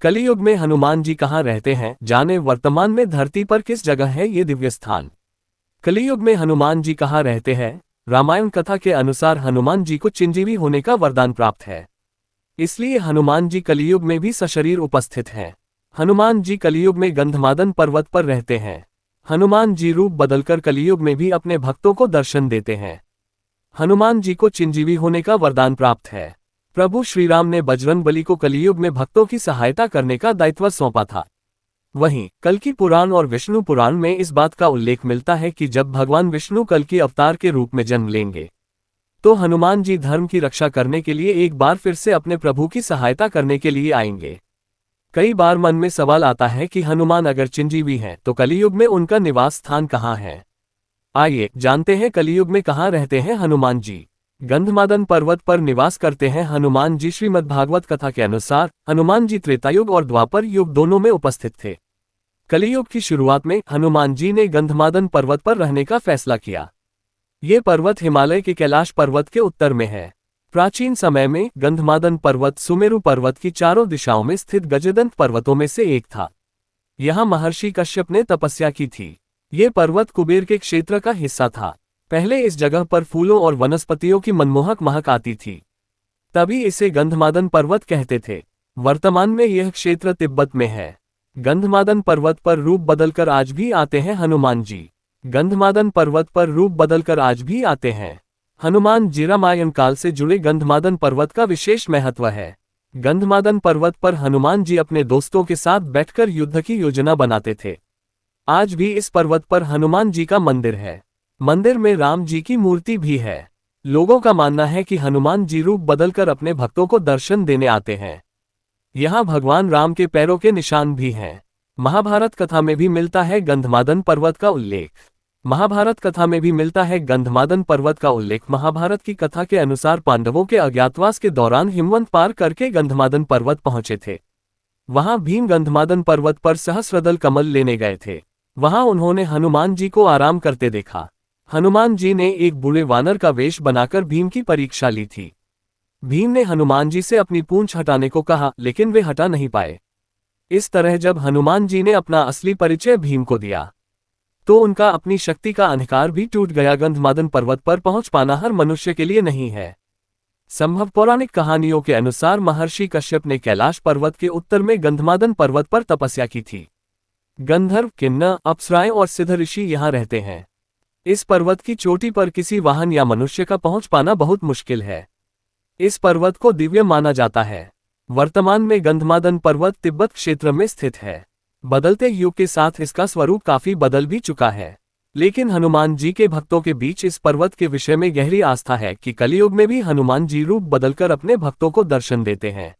कलियुग में हनुमान जी कहाँ रहते हैं, जाने वर्तमान में धरती पर किस जगह है ये दिव्य स्थान। कलियुग में हनुमान जी कहाँ रहते हैं। रामायण कथा के अनुसार हनुमान जी को चिरंजीवी होने का वरदान प्राप्त है, इसलिए हनुमान जी कलियुग में भी सशरीर उपस्थित हैं। हनुमान जी कलियुग में गंधमादन पर्वत पर रहते हैं। हनुमान जी रूप बदलकर कलियुग में भी अपने भक्तों को दर्शन देते हैं। हनुमान जी को चिरंजीवी होने का वरदान प्राप्त है। प्रभु श्रीराम ने बजरंगबली को कलियुग में भक्तों की सहायता करने का दायित्व सौंपा था। वहीं कल्कि पुराण और विष्णु पुराण में इस बात का उल्लेख मिलता है कि जब भगवान विष्णु कल्कि अवतार के रूप में जन्म लेंगे तो हनुमान जी धर्म की रक्षा करने के लिए एक बार फिर से अपने प्रभु की सहायता करने के लिए आएंगे। कई बार मन में सवाल आता है कि हनुमान अगर चिरंजीवी हैं तो कलियुग में उनका निवास स्थान कहाँ है। आइए जानते हैं कलियुग में कहाँ रहते हैं हनुमान जी। गंधमादन पर्वत पर निवास करते हैं हनुमान जी। श्रीमद्भागवत कथा के अनुसार हनुमान जी त्रेतायुग और द्वापर युग दोनों में उपस्थित थे। कलियुग की शुरुआत में हनुमान जी ने गंधमादन पर्वत पर रहने का फैसला किया। ये पर्वत हिमालय के कैलाश पर्वत के उत्तर में है। प्राचीन समय में गंधमादन पर्वत सुमेरु पर्वत की चारों दिशाओं में स्थित गजदंत पर्वतों में से एक था। यहाँ महर्षि कश्यप ने तपस्या की थी। ये पर्वत कुबेर के क्षेत्र का हिस्सा था। पहले इस जगह पर फूलों और वनस्पतियों की मनमोहक महक आती थी, तभी इसे गंधमादन पर्वत कहते थे। वर्तमान में यह क्षेत्र तिब्बत में है। गंधमादन पर्वत पर रूप बदलकर आज भी आते हैं हनुमान जी। गंधमादन पर्वत पर रूप बदलकर आज भी आते हैं हनुमान जी। रामायण काल से जुड़े गंधमादन पर्वत का विशेष महत्व है। गंधमादन पर्वत पर हनुमान जी अपने दोस्तों के साथ बैठकर युद्ध की योजना बनाते थे। आज भी इस पर्वत पर हनुमान जी का मंदिर है। मंदिर में राम जी की मूर्ति भी है। लोगों का मानना है कि हनुमान जी रूप बदलकर अपने भक्तों को दर्शन देने आते हैं। यहाँ भगवान राम के पैरों के निशान भी हैं। महाभारत कथा में भी मिलता है गंधमादन पर्वत का उल्लेख। महाभारत की कथा के अनुसार पांडवों के अज्ञातवास के दौरान हिमवंत पार करके गंधमादन पर्वत पहुंचे थे। वहां भीम गंधमादन पर्वत पर सहस्रदल कमल लेने गए थे। वहां उन्होंने हनुमान जी को आराम करते देखा। हनुमान जी ने एक बूढ़े वानर का वेश बनाकर भीम की परीक्षा ली थी। भीम ने हनुमान जी से अपनी पूंछ हटाने को कहा, लेकिन वे हटा नहीं पाए। इस तरह जब हनुमान जी ने अपना असली परिचय भीम को दिया तो उनका अपनी शक्ति का अधिकार भी टूट गया। गंधमादन पर्वत पर पहुंच पाना हर मनुष्य के लिए नहीं है संभव। पौराणिक कहानियों के अनुसार महर्षि कश्यप ने कैलाश पर्वत के उत्तर में गंधमादन पर्वत पर तपस्या की थी। गंधर्व, किन्नर, अप्सराएं और सिद्ध ऋषि यहाँ रहते हैं। इस पर्वत की चोटी पर किसी वाहन या मनुष्य का पहुंच पाना बहुत मुश्किल है। इस पर्वत को दिव्य माना जाता है। वर्तमान में गंधमादन पर्वत तिब्बत क्षेत्र में स्थित है। बदलते युग के साथ इसका स्वरूप काफी बदल भी चुका है, लेकिन हनुमान जी के भक्तों के बीच इस पर्वत के विषय में गहरी आस्था है कि कलियुग में भी हनुमान जी रूप बदलकर अपने भक्तों को दर्शन देते हैं।